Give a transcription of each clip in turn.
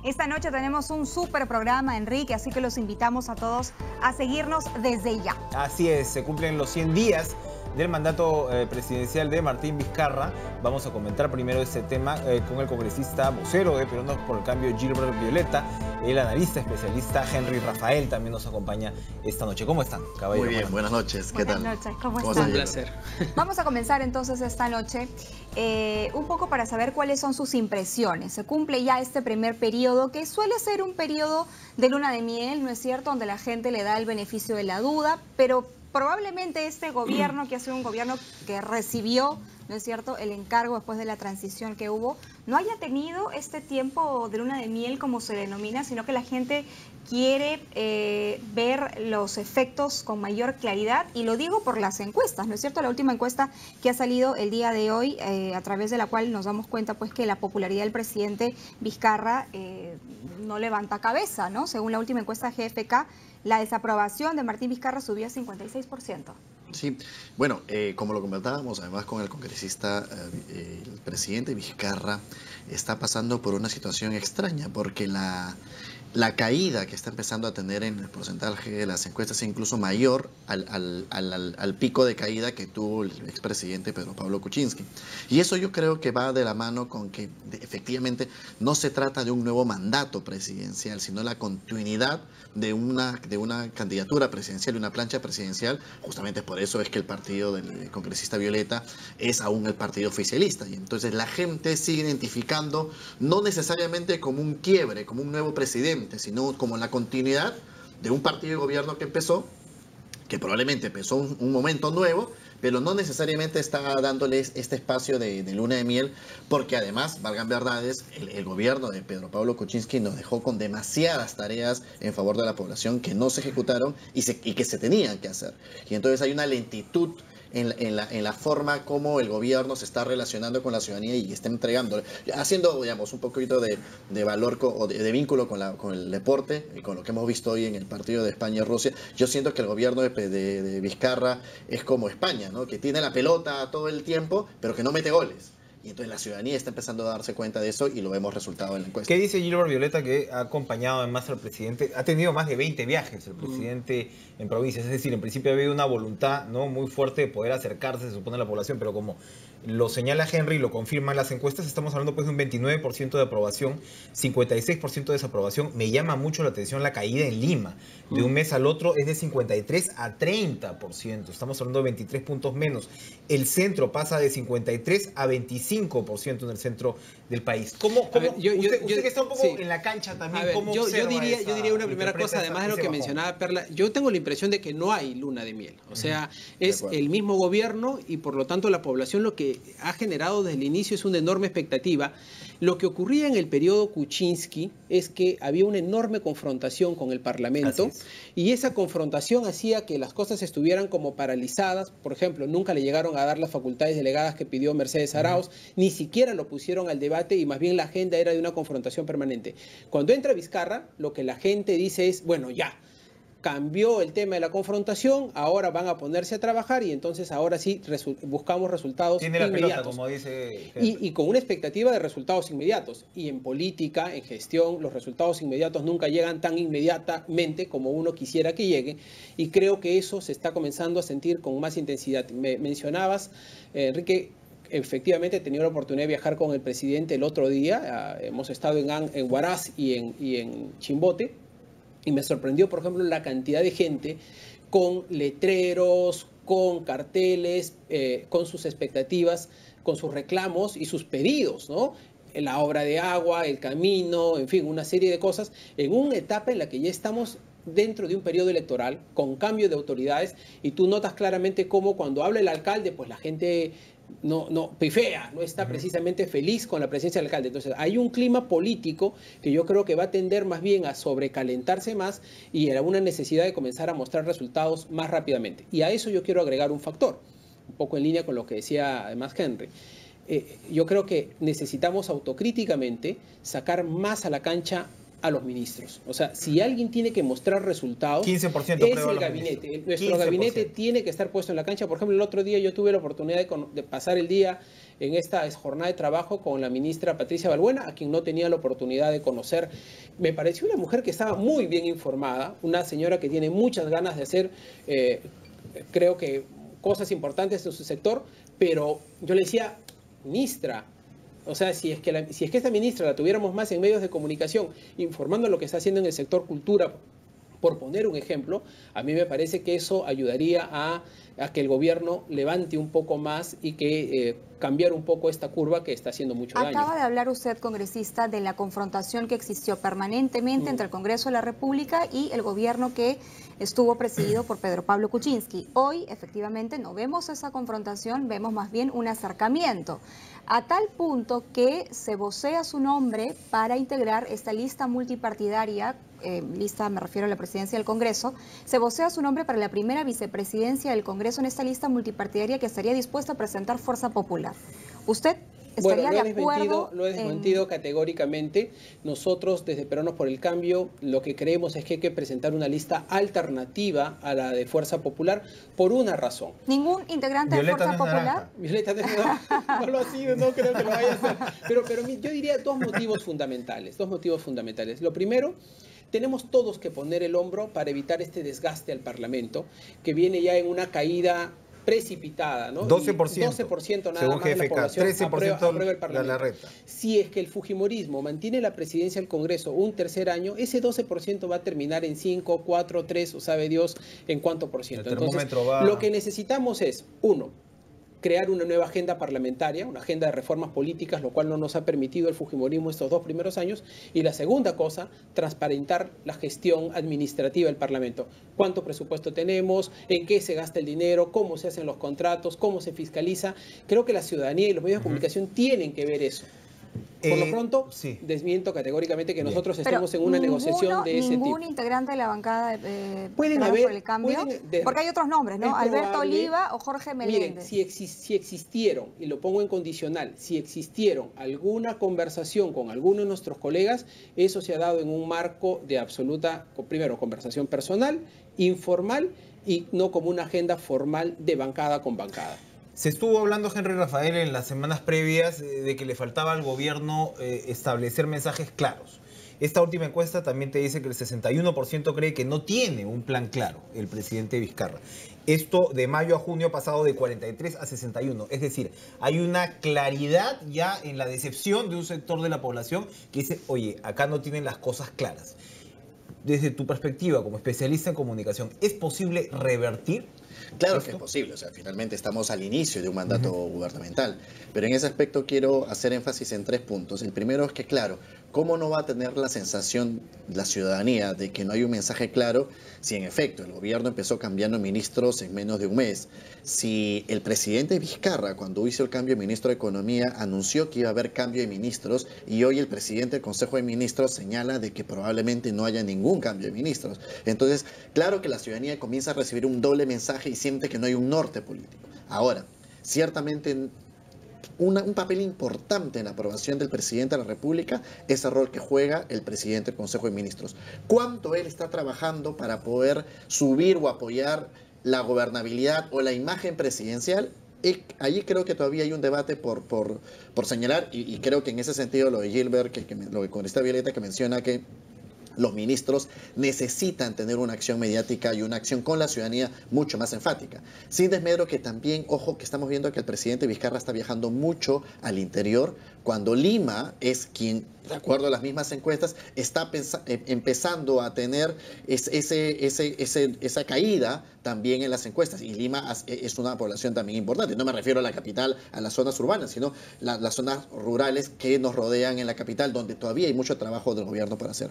Esta noche tenemos un súper programa, Enrique, así que los invitamos a todos a seguirnos desde ya. Así es, se cumplen los 100 días del mandato presidencial de Martín Vizcarra. Vamos a comentar primero este tema con el congresista vocero de Peruanos por el Cambio, Gilbert Violeta. El analista especialista Henry Rafael también nos acompaña esta noche. ¿Cómo están, caballero? Muy bien, buenas noches. ¿Qué tal? Buenas noches, ¿cómo están? Un placer. Vamos a comenzar entonces esta noche un poco para saber cuáles son sus impresiones. Se cumple ya este primer periodo, que suele ser un periodo de luna de miel, ¿no es cierto?, donde la gente le da el beneficio de la duda, pero probablemente este gobierno, que ha sido un gobierno que recibió, ¿no es cierto?, el encargo después de la transición que hubo, no haya tenido este tiempo de luna de miel, como se denomina, sino que la gente quiere ver los efectos con mayor claridad, y lo digo por las encuestas, ¿no es cierto? La última encuesta que ha salido el día de hoy, a través de la cual nos damos cuenta pues que la popularidad del presidente Vizcarra no levanta cabeza, ¿no? Según la última encuesta GFK, la desaprobación de Martín Vizcarra subió a 56%. Sí, bueno, como lo comentábamos además con el congresista, el presidente Vizcarra está pasando por una situación extraña, porque la caída que está empezando a tener en el porcentaje de las encuestas es incluso mayor al pico de caída que tuvo el expresidente Pedro Pablo Kuczynski. Y eso yo creo que va de la mano con que efectivamente no se trata de un nuevo mandato presidencial, sino la continuidad de una candidatura presidencial y una plancha presidencial. Justamente por eso es que el partido del congresista Violeta es aún el partido oficialista. Y entonces la gente sigue identificando no necesariamente como un quiebre, como un nuevo presidente, sino como la continuidad de un partido de gobierno que empezó, que probablemente empezó un momento nuevo, pero no necesariamente está dándoles este espacio de luna de miel, porque además, valgan verdades, el gobierno de Pedro Pablo Kuczynski nos dejó con demasiadas tareas en favor de la población que no se ejecutaron y que se tenían que hacer. Y entonces hay una lentitud en la forma como el gobierno se está relacionando con la ciudadanía y está entregando, haciendo, digamos, un poquito de valor o de vínculo con el deporte y con lo que hemos visto hoy en el partido de España y Rusia. Yo siento que el gobierno de Vizcarra es como España, ¿no?, que tiene la pelota todo el tiempo, pero que no mete goles. Y entonces la ciudadanía está empezando a darse cuenta de eso y lo vemos resultado en la encuesta. ¿Qué dice Gilbert Violeta, que ha acompañado además al presidente? Ha tenido más de 20 viajes el presidente en provincias, es decir, en principio ha habido una voluntad, ¿no?, muy fuerte de poder acercarse, se supone, a la población, pero como lo señala Henry y lo confirman las encuestas, estamos hablando pues de un 29% de aprobación, 56% de desaprobación. Me llama mucho la atención la caída en Lima, de un mes al otro es de 53 a 30%, estamos hablando de 23 puntos menos. El centro pasa de 53 a 25% en el centro del país. ¿Cómo ver, usted que está un poco en la cancha también, ¿cómo yo diría una primera cosa, además de lo que mencionaba Perla, yo tengo la impresión de que no hay luna de miel. O sea, es el mismo gobierno y por lo tanto la población lo que ha generado desde el inicio es una enorme expectativa. Lo que ocurría en el periodo Kuczynski es que había una enorme confrontación con el Parlamento y esa confrontación hacía que las cosas estuvieran como paralizadas. Por ejemplo, nunca le llegaron a dar las facultades delegadas que pidió Mercedes Arauz, ni siquiera lo pusieron al debate y más bien la agenda era de una confrontación permanente. Cuando entra Vizcarra, lo que la gente dice es, bueno, ya, cambió el tema de la confrontación, ahora van a ponerse a trabajar y entonces ahora sí buscamos resultados inmediatos. Tiene la pelota, como dice y con una expectativa de resultados inmediatos. Y en política, en gestión, los resultados inmediatos nunca llegan tan inmediatamente como uno quisiera que llegue, y creo que eso se está comenzando a sentir con más intensidad. Me mencionabas, Enrique, efectivamente he tenido la oportunidad de viajar con el presidente el otro día, hemos estado en Huaraz y en Chimbote, y me sorprendió, por ejemplo, la cantidad de gente con letreros, con carteles, con sus expectativas, con sus reclamos y sus pedidos, ¿no? La obra de agua, el camino, en fin, una serie de cosas, en una etapa en la que ya estamos dentro de un periodo electoral, con cambio de autoridades, y tú notas claramente cómo cuando habla el alcalde, pues la gente pifea, no está precisamente feliz con la presencia del alcalde. Entonces hay un clima político que yo creo que va a tender más bien a sobrecalentarse más y a una necesidad de comenzar a mostrar resultados más rápidamente. Y a eso yo quiero agregar un factor, un poco en línea con lo que decía además Henry. Yo creo que necesitamos autocríticamente sacar más a la cancha a los ministros. O sea, si alguien tiene que mostrar resultados, 15% es el gabinete. Nuestro 15%. Gabinete tiene que estar puesto en la cancha. Por ejemplo, el otro día yo tuve la oportunidad de pasar el día en esta jornada de trabajo con la ministra Patricia Balbuena, a quien no tenía la oportunidad de conocer. Me pareció una mujer que estaba muy bien informada, una señora que tiene muchas ganas de hacer, creo que, cosas importantes en su sector, pero yo le decía, ministra, o sea, si es que esta ministra la tuviéramos más en medios de comunicación, informando lo que está haciendo en el sector cultura, por poner un ejemplo, a mí me parece que eso ayudaría a que el gobierno levante un poco más y que cambiar un poco esta curva que está haciendo mucho daño. Acaba de hablar usted, congresista, de la confrontación que existió permanentemente entre el Congreso de la República y el gobierno que estuvo presidido por Pedro Pablo Kuczynski. Hoy, efectivamente, no vemos esa confrontación, vemos más bien un acercamiento, a tal punto que se vocea su nombre para integrar esta lista multipartidaria, lista me refiero a la presidencia del Congreso, se vocea su nombre para la primera vicepresidencia del Congreso en esta lista multipartidaria que estaría dispuesta a presentar Fuerza Popular. ¿Usted estaría de acuerdo? Lo he desmentido categóricamente. Nosotros, desde Peruanos por el Cambio, lo que creemos es que hay que presentar una lista alternativa a la de Fuerza Popular por una razón. ¿Ningún integrante de Fuerza Popular? Violeta no lo ha sido, no creo que lo vaya a hacer. Pero yo diría dos motivos fundamentales. Lo primero, tenemos todos que poner el hombro para evitar este desgaste al Parlamento, que viene ya en una caída precipitada, ¿no? 12% nada según más de la GFK, población 13% aprueba el Parlamento. la reta. Si es que el fujimorismo mantiene la presidencia del Congreso un tercer año, ese 12% va a terminar en 5, 4, 3, o sabe Dios en cuánto por ciento. Entonces, lo que necesitamos es, uno, crear una nueva agenda parlamentaria, una agenda de reformas políticas, lo cual no nos ha permitido el fujimorismo estos 2 primeros años. Y la segunda cosa, transparentar la gestión administrativa del Parlamento. ¿Cuánto presupuesto tenemos? ¿En qué se gasta el dinero? ¿Cómo se hacen los contratos? ¿Cómo se fiscaliza? Creo que la ciudadanía y los medios de comunicación tienen que ver eso. Por lo pronto, sí, desmiento categóricamente que nosotros estemos en una negociación de ese tipo. ¿Ningún integrante de la bancada por el cambio? Porque hay otros nombres, ¿no? Alberto Oliva o Jorge Meléndez. Miren, si existieron, y lo pongo en condicional, si existieron alguna conversación con alguno de nuestros colegas, eso se ha dado en un marco de absoluta, primero, conversación personal, informal, y no como una agenda formal de bancada con bancada. Se estuvo hablando, Henry Rafael, en las semanas previas de que le faltaba al gobierno establecer mensajes claros. Esta última encuesta también te dice que el 61% cree que no tiene un plan claro el presidente Vizcarra. Esto de mayo a junio ha pasado de 43 a 61. Es decir, hay una claridad ya en la decepción de un sector de la población que dice, oye, acá no tienen las cosas claras. Desde tu perspectiva como especialista en comunicación, ¿es posible revertir? Claro que es posible, o sea, finalmente estamos al inicio de un mandato gubernamental, pero en ese aspecto quiero hacer énfasis en 3 puntos. El primero es que, claro, ¿cómo no va a tener la sensación la ciudadanía de que no hay un mensaje claro si en efecto el gobierno empezó cambiando ministros en menos de un mes? Si el presidente Vizcarra, cuando hizo el cambio de ministro de Economía, anunció que iba a haber cambio de ministros y hoy el presidente del Consejo de Ministros señala de que probablemente no haya ningún cambio de ministros. Entonces, claro que la ciudadanía comienza a recibir un doble mensaje y siente que no hay un norte político. Ahora, ciertamente un papel importante en la aprobación del presidente de la República es el rol que juega el presidente del Consejo de Ministros. ¿Cuánto él está trabajando para poder subir o apoyar la gobernabilidad o la imagen presidencial? Allí creo que todavía hay un debate por señalar y creo que en ese sentido lo de Gilbert, lo de con esta Violeta que menciona que los ministros necesitan tener una acción mediática y una acción con la ciudadanía mucho más enfática. Sin desmedro que también, ojo, que estamos viendo que el presidente Vizcarra está viajando mucho al interior, cuando Lima es quien, de acuerdo a las mismas encuestas, está empezando a tener esa caída también en las encuestas. Y Lima es una población también importante. No me refiero a la capital, a las zonas urbanas, sino las zonas rurales que nos rodean en la capital, donde todavía hay mucho trabajo del gobierno por hacer.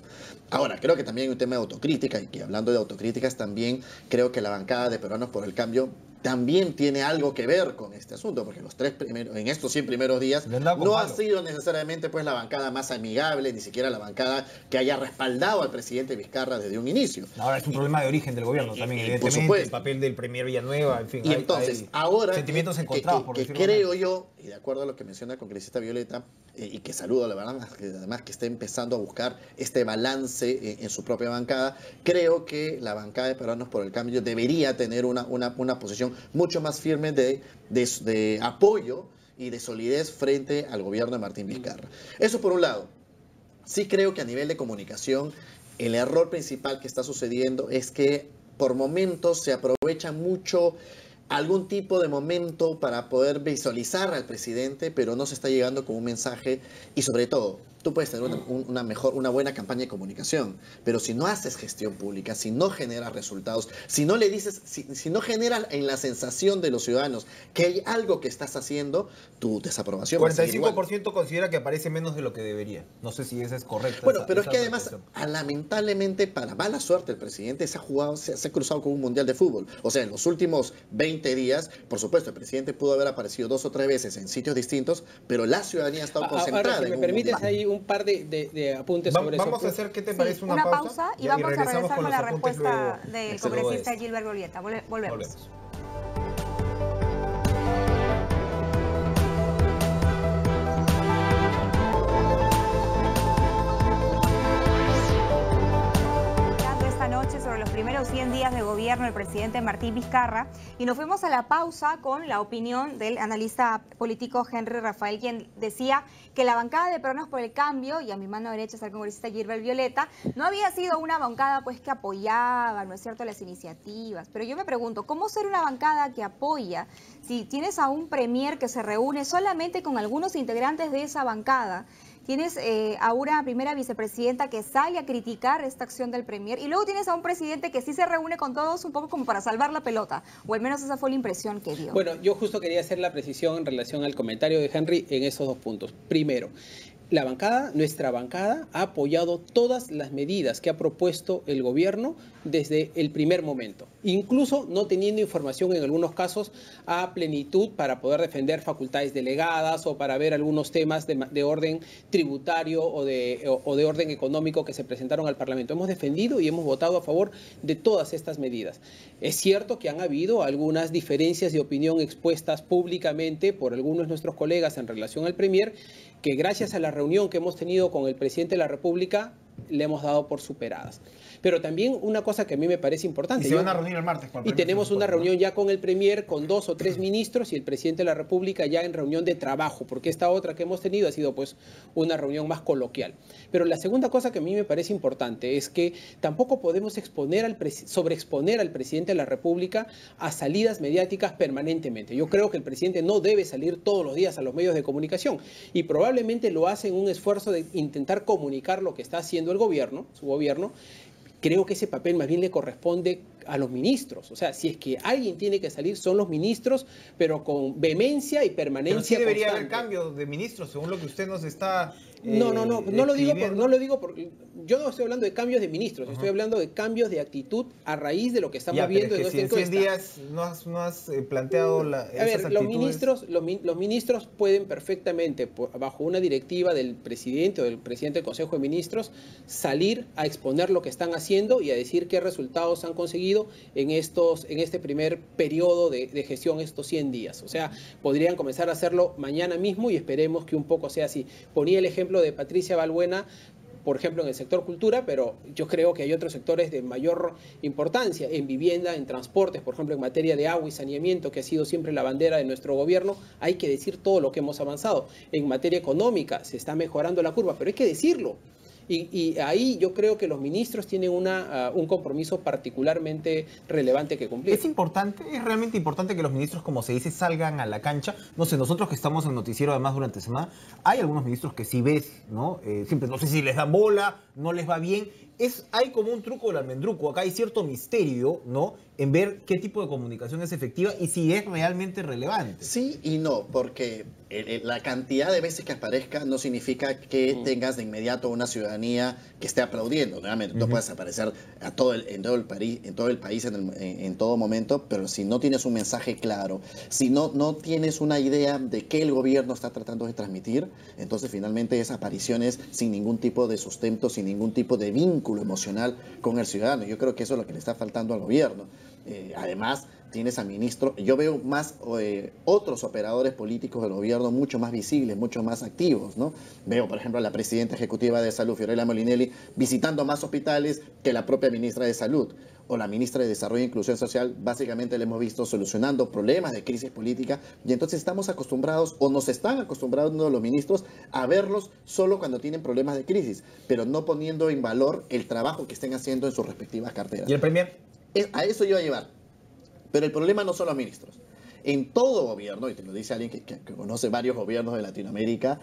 Ahora, creo que también hay un tema de autocrítica, y que hablando de autocríticas también creo que la bancada de Peruanos por el Cambio también tiene algo que ver con este asunto, porque en estos 100 primeros días no ha sido necesariamente pues la bancada más amigable, ni siquiera la bancada que haya respaldado al presidente Vizcarra desde un inicio. Ahora es un problema de origen del gobierno también, evidentemente, por supuesto. El papel del premier Villanueva, en fin. Y entonces, hay ahora sentimientos encontrados, por decirlo creo yo, y de acuerdo a lo que menciona la congresista Violeta, y que saludo, la verdad, además que esté empezando a buscar este balance en su propia bancada, creo que la bancada de Peruanos por el Cambio debería tener una posición mucho más firme de apoyo y de solidez frente al gobierno de Martín Vizcarra. Eso por un lado. Sí creo que a nivel de comunicación, el error principal que está sucediendo es que por momentos se aprovecha mucho algún tipo de momento para poder visualizar al presidente, pero no se está llegando con un mensaje y sobre todo, tú puedes tener una buena campaña de comunicación, pero si no haces gestión pública, si no generas resultados, si no le dices, si no generas en la sensación de los ciudadanos que hay algo que estás haciendo, tu desaprobación va a seguir igual. 45% considera que aparece menos de lo que debería. No sé si esa es correcta. Bueno, pero es que además, lamentablemente, para mala suerte el presidente se ha cruzado con un mundial de fútbol. O sea, en los últimos 20 días, por supuesto, el presidente pudo haber aparecido 2 o 3 veces en sitios distintos, pero la ciudadanía ha estado concentrada. Ahora, si me permites ahí un par de apuntes sobre eso. Vamos a hacer, ¿qué te parece? Una pausa y vamos a regresar con la respuesta luego, del congresista Gilbert Violeta. Volvemos. Sobre los primeros 100 días de gobierno del presidente Martín Vizcarra, y nos fuimos a la pausa con la opinión del analista político Henry Rafael, quien decía que la bancada de Peruanos por el Cambio, y a mi mano derecha está el congresista Gilbert Violeta, no había sido una bancada pues que apoyaba, ¿no es cierto?, las iniciativas. Pero yo me pregunto, ¿cómo ser una bancada que apoya si tienes a un premier que se reúne solamente con algunos integrantes de esa bancada? Tienes a una primera vicepresidenta que sale a criticar esta acción del premier y luego tienes a un presidente que sí se reúne con todos un poco como para salvar la pelota, o al menos esa fue la impresión que dio. Bueno, yo justo quería hacer la precisión en relación al comentario de Henry en esos 2 puntos. Primero, nuestra bancada ha apoyado todas las medidas que ha propuesto el gobierno desde el primer momento, incluso no teniendo información en algunos casos a plenitud para poder defender facultades delegadas o para ver algunos temas de orden tributario o de orden económico que se presentaron al Parlamento. Hemos defendido y hemos votado a favor de todas estas medidas. Es cierto que han habido algunas diferencias de opinión expuestas públicamente por algunos de nuestros colegas en relación al premier, que gracias a la reunión que hemos tenido con el presidente de la República le hemos dado por superadas. Pero también una cosa que a mí me parece importante. Y se van a reunir el martes. Y tenemos una reunión ya con el premier, con 2 o 3 ministros y el presidente de la República ya en reunión de trabajo, porque esta otra que hemos tenido ha sido pues una reunión más coloquial. Pero la segunda cosa que a mí me parece importante es que tampoco podemos sobreexponer al presidente de la República a salidas mediáticas permanentemente. Yo creo que el presidente no debe salir todos los días a los medios de comunicación y probablemente lo hace en un esfuerzo de intentar comunicar lo que está haciendo el gobierno, su gobierno. Creo que ese papel más bien le corresponde a los ministros. O sea, si es que alguien tiene que salir, son los ministros, pero con vehemencia y permanencia constante. Pero sí debería haber cambio de ministros, según lo que usted nos está No lo digo porque yo no estoy hablando de cambios de ministros, estoy hablando de cambios de actitud a raíz de lo que estamos viendo en nuestra encuesta. Si en 100 días no has planteado esas actitudes. Los ministros pueden perfectamente, bajo una directiva del presidente o del presidente del Consejo de Ministros, salir a exponer lo que están haciendo y a decir qué resultados han conseguido en este primer periodo de gestión, estos 100 días. O sea, podrían comenzar a hacerlo mañana mismo y esperemos que un poco sea así. Ponía el ejemplo de Patricia Balbuena, por ejemplo, en el sector cultura, pero yo creo que hay otros sectores de mayor importancia, en vivienda, en transportes, por ejemplo, en materia de agua y saneamiento, que ha sido siempre la bandera de nuestro gobierno. Hay que decir todo lo que hemos avanzado. En materia económica se está mejorando la curva, pero hay que decirlo. Y ahí yo creo que los ministros tienen un compromiso particularmente relevante que cumplir. Es realmente importante que los ministros, como se dice, salgan a la cancha. No sé, nosotros que estamos en noticiero además durante semana, hay algunos ministros que sí ves, ¿no? Siempre, no sé si les dan bola, no les va bien. Hay como un truco del almendruco. Acá hay cierto misterio, ¿no?, en ver qué tipo de comunicación es efectiva y si es realmente relevante. Sí y no, porque la cantidad de veces que aparezca no significa que tengas de inmediato una ciudadanía que esté aplaudiendo. Realmente no puedes aparecer en todo el país en todo momento, pero si no tienes un mensaje claro, si no tienes una idea de qué el gobierno está tratando de transmitir, entonces finalmente es apariciones sin ningún tipo de sustento, sin ningún tipo de vínculo emocional con el ciudadano. Yo creo que eso es lo que le está faltando al gobierno. Además, tienes a ministros, yo veo más otros operadores políticos del gobierno mucho más visibles, mucho más activos, ¿no? Veo, por ejemplo, a la presidenta ejecutiva de Salud, Fiorella Molinelli, visitando más hospitales que la propia ministra de Salud, o la ministra de Desarrollo e Inclusión Social. Básicamente la hemos visto solucionando problemas de crisis política, y entonces estamos acostumbrados, o nos están acostumbrando los ministros, a verlos solo cuando tienen problemas de crisis, pero no poniendo en valor el trabajo que estén haciendo en sus respectivas carteras. ¿Y el premier? A eso iba a llevar. Pero el problema no son los ministros. En todo gobierno, y te lo dice alguien que conoce varios gobiernos de Latinoamérica,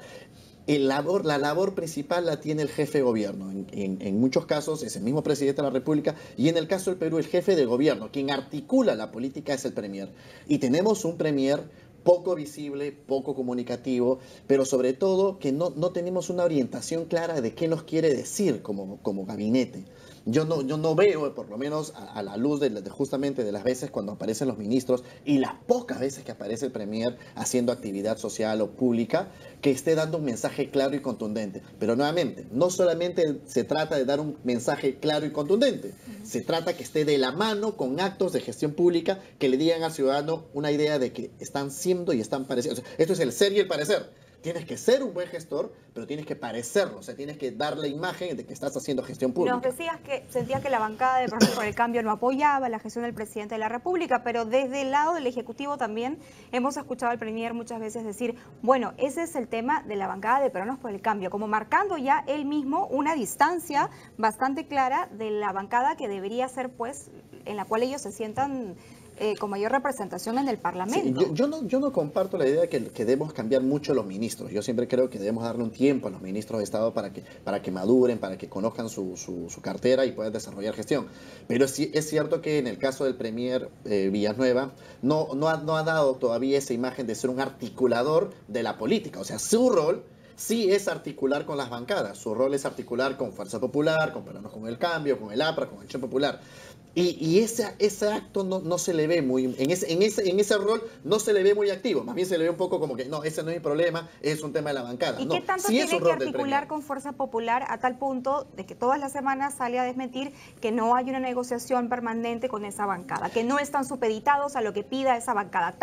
la labor principal la tiene el jefe de gobierno. En muchos casos es el mismo presidente de la República, y en el caso del Perú el jefe de gobierno, quien articula la política, es el premier. Y tenemos un premier poco visible, poco comunicativo, pero sobre todo que no tenemos una orientación clara de qué nos quiere decir como gabinete. Yo no veo, por lo menos a la luz justamente de las veces cuando aparecen los ministros y las pocas veces que aparece el premier haciendo actividad social o pública, que esté dando un mensaje claro y contundente. Pero nuevamente, no solamente se trata de dar un mensaje claro y contundente, se trata que esté de la mano con actos de gestión pública que le digan al ciudadano una idea de que están siendo y están pareciendo. O sea, esto es el ser y el parecer. Tienes que ser un buen gestor, pero tienes que parecerlo, o sea, tienes que dar la imagen de que estás haciendo gestión pública. Nos decías que sentías que la bancada de Personas por el Cambio no apoyaba la gestión del presidente de la República, pero desde el lado del Ejecutivo también hemos escuchado al premier muchas veces decir, bueno, ese es el tema de la bancada de Peruanos por el Cambio, como marcando ya él mismo una distancia bastante clara de la bancada que debería ser, pues, en la cual ellos se sientan con mayor representación en el Parlamento. Sí, yo no comparto la idea de que debemos cambiar mucho los ministros. Yo siempre creo que debemos darle un tiempo a los ministros de Estado para que maduren, para que conozcan su cartera y puedan desarrollar gestión. Pero sí, es cierto que en el caso del premier Villanueva no ha dado todavía esa imagen de ser un articulador de la política. O sea, su rol sí es articular con las bancadas. Su rol es articular con Fuerza Popular, con Peruanos con el Cambio, con el APRA, con Acción Popular. Y ese acto no se le ve muy, en ese rol no se le ve muy activo, más bien se le ve un poco como que no, ese no es mi problema, es un tema de la bancada. ¿Y qué tanto sí tiene que articular con Fuerza Popular a tal punto de que todas las semanas sale a desmentir que no hay una negociación permanente con esa bancada, que no están supeditados a lo que pida esa bancada?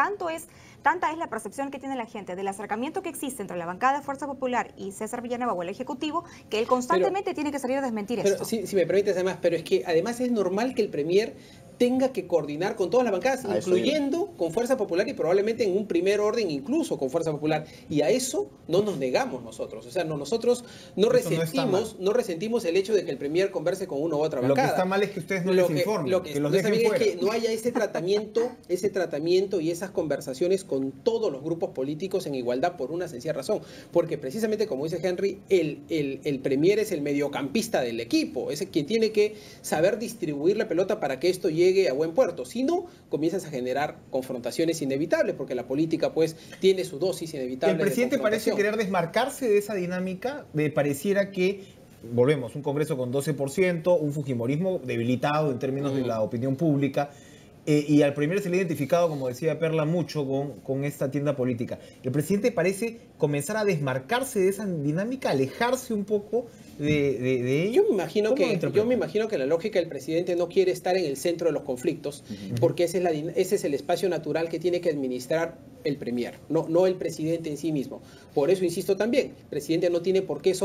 Tanta es la percepción que tiene la gente del acercamiento que existe entre la bancada de Fuerza Popular y César Villanueva o el Ejecutivo, que él constantemente tiene que salir a desmentir esto. Si me permites, además, pero es que además es normal que el premier tenga que coordinar con todas las bancadas, incluyendo con Fuerza Popular y probablemente en un primer orden incluso con Fuerza Popular. Y a eso no nos negamos nosotros. O sea, nosotros no resentimos el hecho de que el premier converse con una u otra bancada. Lo que está mal es que ustedes no les informen, lo que los dejen fuera. Es que no haya ese tratamiento y esas conversaciones con todos los grupos políticos en igualdad por una sencilla razón. Porque precisamente, como dice Henry, el premier es el mediocampista del equipo, es quien tiene que saber distribuir la pelota para que esto llegue a buen puerto. Si no, comienzas a generar confrontaciones inevitables, porque la política pues tiene su dosis inevitable. El presidente parece querer desmarcarse de esa dinámica, pareciera que, volvemos, un Congreso con 12%, un fujimorismo debilitado en términos de la opinión pública, y al premier se le ha identificado, como decía Perla, mucho con esta tienda política. El presidente parece comenzar a desmarcarse de esa dinámica, alejarse un poco de ello. Yo me imagino que la lógica del presidente no quiere estar en el centro de los conflictos, porque ese es el espacio natural que tiene que administrar el premier, no el presidente en sí mismo. Por eso insisto también, el presidente no tiene por qué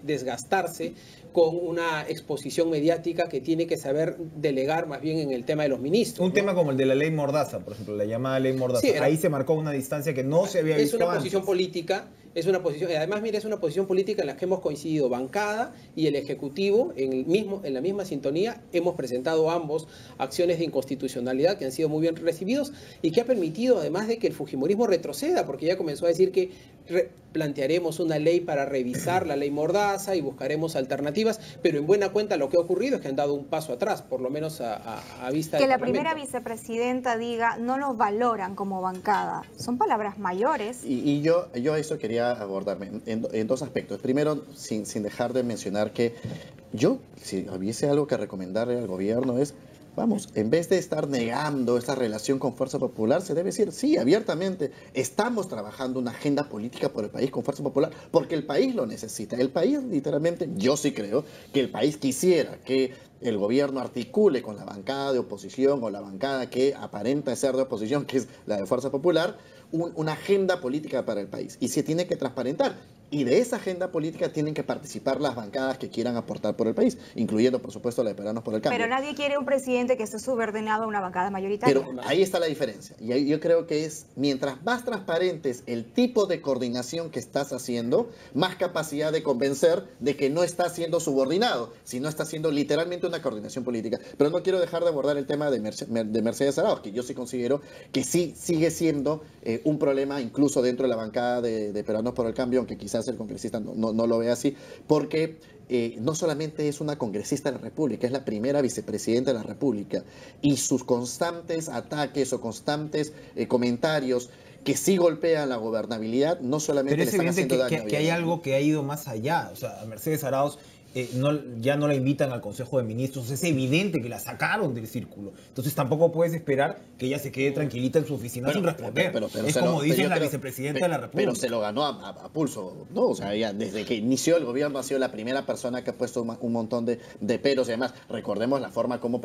desgastarse con una exposición mediática que tiene que saber delegar más bien en el tema de los ministros. Un tema como el de la ley Mordaza, por ejemplo, la llamada ley Mordaza. Sí, ahí se marcó una distancia que no se había visto antes. Es una posición política, además, mira, es una posición política en la que hemos coincidido bancada y el Ejecutivo en la misma sintonía. Hemos presentado ambos acciones de inconstitucionalidad que han sido muy bien recibidos y que ha permitido además de que el fujimorismo retroceda, porque ya comenzó a decir que plantearemos una ley para revisar la ley Mordaza y buscaremos alternativas, pero en buena cuenta lo que ha ocurrido es que han dado un paso atrás, por lo menos a vista del Parlamento. Que la primera vicepresidenta diga, no los valoran como bancada, son palabras mayores. Y yo eso quería abordarme en dos aspectos. Primero, sin dejar de mencionar que yo, si hubiese algo que recomendarle al gobierno, es Vamos, en vez de estar negando esta relación con Fuerza Popular, se debe decir, sí, abiertamente, estamos trabajando una agenda política por el país con Fuerza Popular, porque el país lo necesita. El país, literalmente, yo sí creo que el país quisiera que el gobierno articule con la bancada de oposición o la bancada que aparenta ser de oposición, que es la de Fuerza Popular, una agenda política para el país. Y se tiene que transparentar. Y de esa agenda política tienen que participar las bancadas que quieran aportar por el país, incluyendo, por supuesto, la de Peruanos por el Cambio. Pero nadie quiere un presidente que esté subordinado a una bancada mayoritaria. Pero ahí está la diferencia. Y ahí yo creo que es, mientras más transparentes el tipo de coordinación que estás haciendo, más capacidad de convencer de que no está siendo subordinado, sino está haciendo literalmente una coordinación política. Pero no quiero dejar de abordar el tema de Mercedes Arauz, que yo sí considero que sí sigue siendo un problema incluso dentro de la bancada de Peruanos por el Cambio, aunque quizás el congresista no lo ve así, porque no solamente es una congresista de la República, es la primera vicepresidenta de la República, y sus constantes ataques o constantes comentarios que sí golpean la gobernabilidad, no solamente pero le están haciendo daño. Que hay algo que ha ido más allá. O sea, a Mercedes Arauz ya no la invitan al Consejo de Ministros. Es evidente que la sacaron del círculo. Entonces tampoco puedes esperar que ella se quede tranquilita en su oficina sin responder. Es como dice la vicepresidenta de la República. Pero se lo ganó a pulso, ¿no? O sea, ella, desde que inició el gobierno ha sido la primera persona que ha puesto un montón de peros y además, recordemos la forma como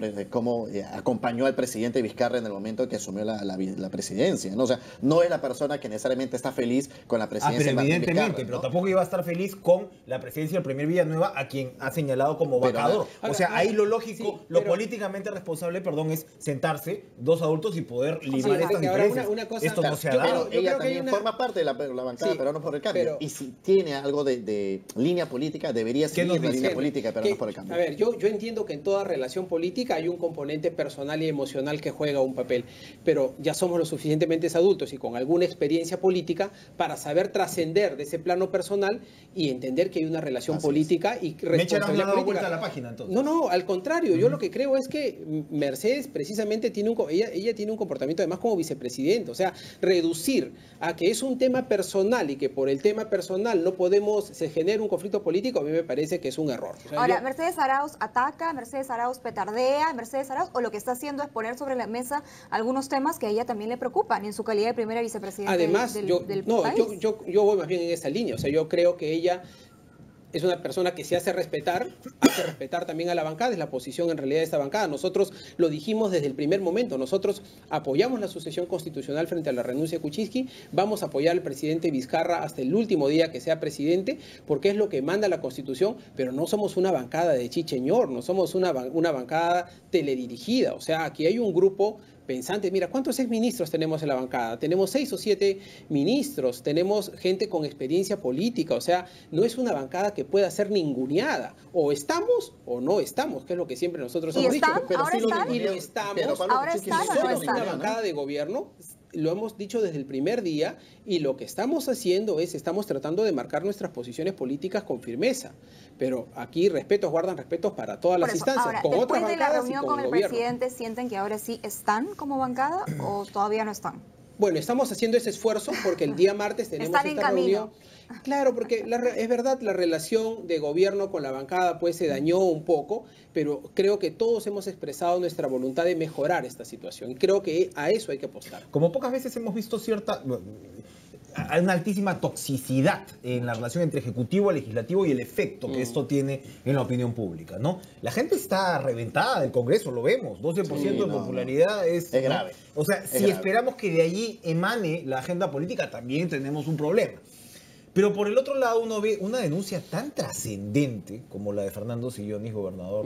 acompañó al presidente Vizcarra en el momento que asumió la presidencia, ¿no? O sea, no es la persona que necesariamente está feliz con la presidencia pero de evidentemente, Vizcarra, ¿no? Pero tampoco iba a estar feliz con la presidencia del primer Villanueva, a quien ha señalado como vacador. O sea, ahí lo lógico, lo políticamente responsable, es sentarse dos adultos y poder limar estas diferencias. Esto no se ha dado. Pero ella también forma parte de la bancada de Peruanos por el Cambio. Y si tiene algo de línea política, debería seguir la línea política de Peruanos por el Cambio. A ver, yo entiendo que en toda relación política hay un componente personal y emocional que juega un papel, pero ya somos lo suficientemente adultos y con alguna experiencia política para saber trascender de ese plano personal y entender que hay una relación política y responsabilidad política. Dado vuelta a la página, entonces. No, al contrario, yo lo que creo es que Mercedes precisamente ella tiene un comportamiento además como vicepresidente, o sea, reducir a que es un tema personal y que por el tema personal se genera un conflicto político, a mí me parece que es un error. O sea, ahora, Mercedes Arauz ataca, Mercedes Arauz petardea, Mercedes Arauz, o lo que está haciendo es poner sobre la mesa algunos temas que a ella también le preocupan en su calidad de primera vicepresidenta del país. Yo voy más bien en esa línea, o sea, yo creo que ella es una persona que se hace respetar también a la bancada, es la posición en realidad de esta bancada. Nosotros lo dijimos desde el primer momento, nosotros apoyamos la sucesión constitucional frente a la renuncia de Kuczynski, vamos a apoyar al presidente Vizcarra hasta el último día que sea presidente, porque es lo que manda la Constitución, pero no somos una bancada de chicheñor, no somos una bancada teledirigida, o sea, aquí hay un grupo pensante. Mira, ¿cuántos exministros tenemos en la bancada? Tenemos 6 o 7 ministros, tenemos gente con experiencia política, o sea, no es una bancada que pueda ser ninguneada. O estamos o no estamos, que es lo que siempre nosotros hemos dicho. Ahora están. Somos una bancada de gobierno, lo hemos dicho desde el primer día, y lo que estamos haciendo estamos tratando de marcar nuestras posiciones políticas con firmeza. Pero aquí guardan respetos para todas las instancias. Ahora, con después otras de la bancadas reunión y con con el presidente, ¿sienten que ahora sí están como bancada o todavía no están? Bueno, estamos haciendo ese esfuerzo porque el día martes tenemos esta reunión. Claro, porque es verdad, la relación de gobierno con la bancada pues se dañó un poco, pero creo que todos hemos expresado nuestra voluntad de mejorar esta situación. Y creo que a eso hay que apostar. Como pocas veces hemos visto hay una altísima toxicidad en la relación entre ejecutivo, legislativo y el efecto que esto tiene en la opinión pública, ¿no? La gente está reventada del Congreso, lo vemos, 12% de popularidad es grave. O sea, si esperamos que de allí emane la agenda política, también tenemos un problema. Pero por el otro lado uno ve una denuncia tan trascendente como la de Fernando Sillonis, gobernador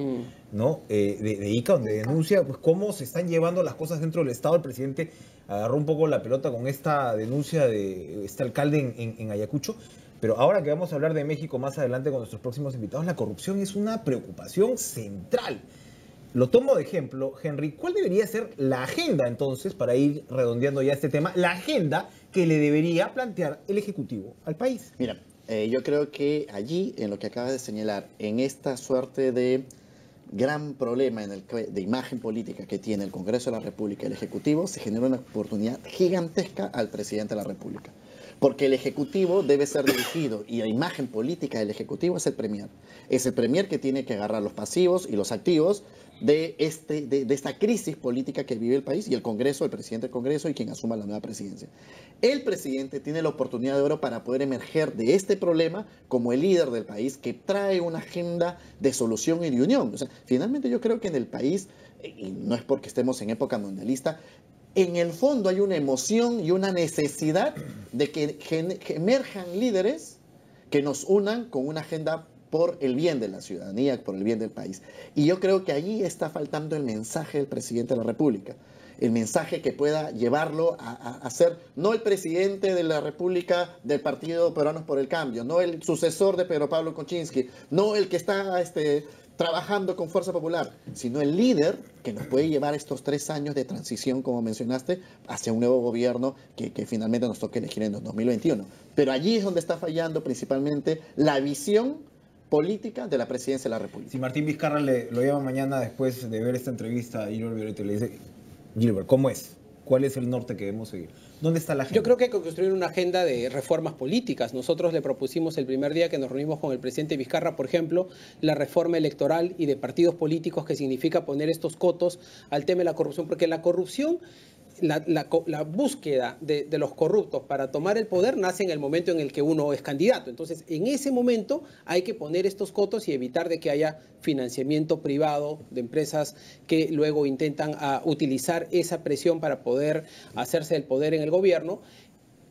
¿no? de Ica, donde denuncia pues, cómo se están llevando las cosas dentro del Estado. El presidente agarró un poco la pelota con esta denuncia de este alcalde en Ayacucho. Pero ahora que vamos a hablar de México más adelante con nuestros próximos invitados, la corrupción es una preocupación central. Lo tomo de ejemplo, Henry. ¿Cuál debería ser la agenda entonces, para ir redondeando ya este tema, la agenda que le debería plantear el Ejecutivo al país? Mira, yo creo que allí, en lo que acabas de señalar, en esta suerte de gran problema de imagen política que tiene el Congreso de la República y el Ejecutivo, se genera una oportunidad gigantesca al presidente de la República. Porque el Ejecutivo debe ser dirigido y la imagen política del Ejecutivo es el Premier. Es el Premier que tiene que agarrar los pasivos y los activos de esta crisis política que vive el país, y el Congreso, el presidente del Congreso y quien asuma la nueva presidencia. El presidente tiene la oportunidad de oro para poder emerger de este problema como el líder del país que trae una agenda de solución y de unión. O sea, finalmente yo creo que en el país, y no es porque estemos en época mundialista, en el fondo hay una emoción y una necesidad de que emerjan líderes que nos unan con una agenda por el bien de la ciudadanía, por el bien del país. Y yo creo que allí está faltando el mensaje del presidente de la República. El mensaje que pueda llevarlo a ser no el presidente de la República del Partido Peruanos por el Cambio, no el sucesor de Pedro Pablo Kuczynski, no el que está trabajando con Fuerza Popular, sino el líder que nos puede llevar estos 3 años de transición, como mencionaste, hacia un nuevo gobierno que finalmente nos toque elegir en 2021. Pero allí es donde está fallando principalmente la visión política de la presidencia de la República. Si Martín Vizcarra lo llama mañana después de ver esta entrevista a Gilbert Violeta y le dice: Gilbert, ¿cómo es? ¿Cuál es el norte que debemos seguir? ¿Dónde está la agenda? Yo creo que hay que construir una agenda de reformas políticas. Nosotros le propusimos el primer día que nos reunimos con el presidente Vizcarra, por ejemplo, la reforma electoral y de partidos políticos, que significa poner estos cotos al tema de la corrupción, porque la corrupción, la búsqueda de los corruptos para tomar el poder nace en el momento en el que uno es candidato. Entonces, en ese momento hay que poner estos cotos y evitar de que haya financiamiento privado de empresas que luego intentan utilizar esa presión para poder hacerse del poder en el gobierno.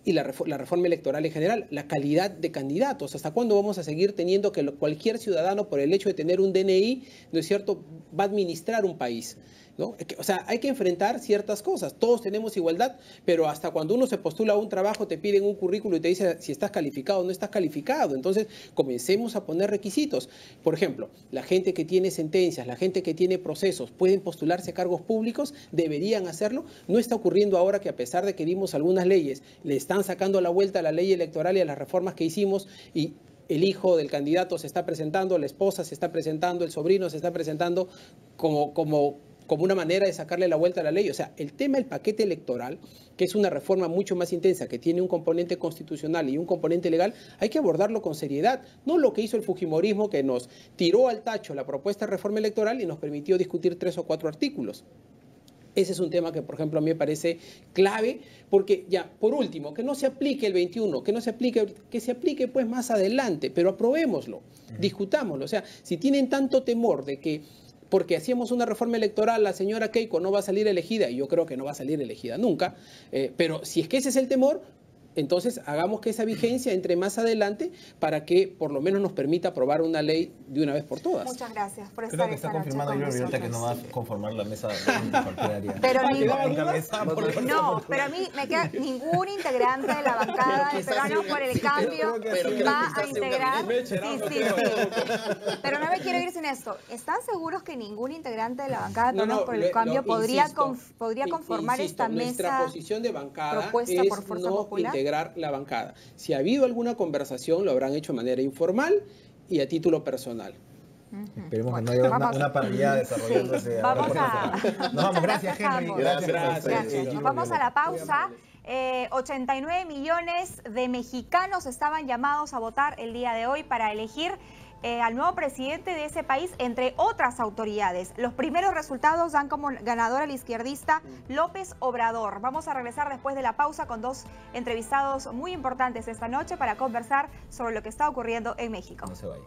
Y la reforma electoral en general, la calidad de candidatos. ¿Hasta cuándo vamos a seguir teniendo que cualquier ciudadano, por el hecho de tener un DNI, ¿no es cierto?, va a administrar un país? ¿No? O sea, hay que enfrentar ciertas cosas. Todos tenemos igualdad, pero hasta cuando uno se postula a un trabajo te piden un currículo y te dice si estás calificado o no estás calificado. Entonces, comencemos a poner requisitos. Por ejemplo, la gente que tiene sentencias, la gente que tiene procesos, pueden postularse a cargos públicos, deberían hacerlo. No está ocurriendo ahora que, a pesar de que vimos algunas leyes, le están sacando la vuelta a la ley electoral y a las reformas que hicimos, y el hijo del candidato se está presentando, la esposa se está presentando, el sobrino se está presentando como una manera de sacarle la vuelta a la ley. O sea, el tema del paquete electoral, que es una reforma mucho más intensa, que tiene un componente constitucional y un componente legal, hay que abordarlo con seriedad. No lo que hizo el fujimorismo, que nos tiró al tacho la propuesta de reforma electoral y nos permitió discutir 3 o 4 artículos. Ese es un tema que, por ejemplo, a mí me parece clave, porque ya, por último, que no se aplique el 21, que se aplique pues más adelante, pero aprobémoslo, discutámoslo. O sea, si tienen tanto temor de que porque hacíamos una reforma electoral, la señora Keiko no va a salir elegida, y yo creo que no va a salir elegida nunca, pero si es que ese es el temor, entonces hagamos que esa vigencia entre más adelante para que por lo menos nos permita aprobar una ley de una vez por todas. Muchas gracias por Creo estar que está esta noche confirmado con Gilbert Violeta que no va a conformar la mesa partidaria. Pero No, pero a mí me queda ningún integrante de la bancada de Peruanos por el Cambio va a integrar. Sí. Pero no me quiero ir sin esto. ¿Están seguros que ningún integrante de la bancada de Peruanos por el Cambio podría conformar esta mesa? Nuestra posición de bancada propuesta es por Fuerza no Popular? integrar la bancada. Si ha habido alguna conversación, lo habrán hecho de manera informal y a título personal. Esperemos que no haya una paralía desarrollándose. Sí. Nos vamos, gracias Henry. Gracias. Nos vamos a la pausa. 89 millones de mexicanos estaban llamados a votar el día de hoy para elegir al nuevo presidente de ese país, entre otras autoridades. Los primeros resultados dan como ganador al izquierdista López Obrador. Vamos a regresar después de la pausa con 2 entrevistados muy importantes esta noche para conversar sobre lo que está ocurriendo en México. No se vayan.